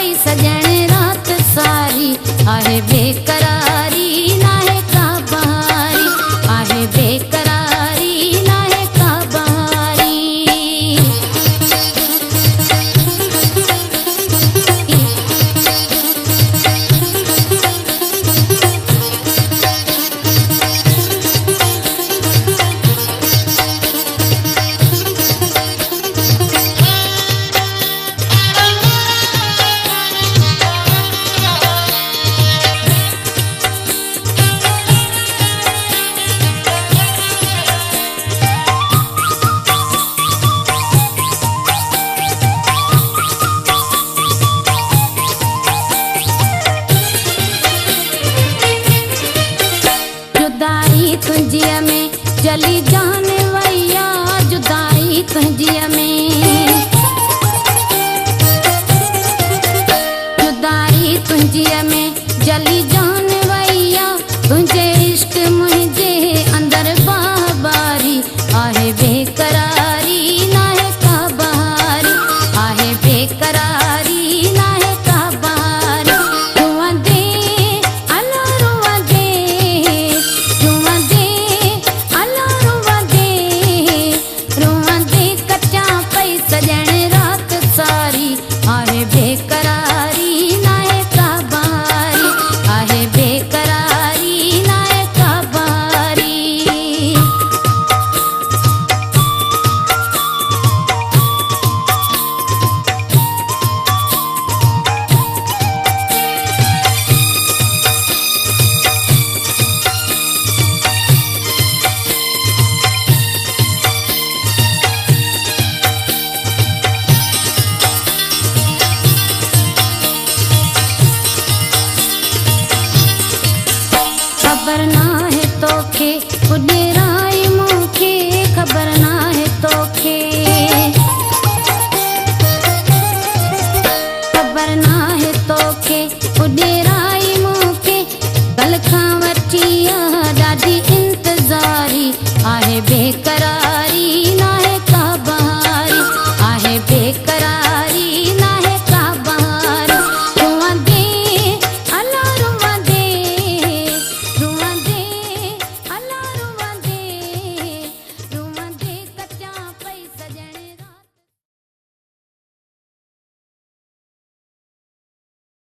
पई सजण रात सारी आहे बेकरारी नाहे का बहारी आहे बेकरारी नाहे का बहारी जुदाई तुंहिंजीअ में जली जान वैया जुदाई तुंहिंजीअ में जुदाई तुंहिंजीअ में जली जान वैया तुंहिंजे इश्क मुंहिंजे अंदर बाबारी आहे बेकरारी नाहे का बहारी आहे बेकरारी नाहे का बहारी रुअंदे अला रुअंदे रुअंदे अला रुअंदे कच्चा पई सजण रात सारी आहे बेकरारी नाहे का बहारी आहे बेकरारी नाहे का बहारी खबर नाहे तोखे पुॼराई मूंखे खबर नाहे तोखे खबर नाहे तोखे पुॼराई मूंखे कल खां वठी ॾाढी इंतज़ारी आहे बेकरारी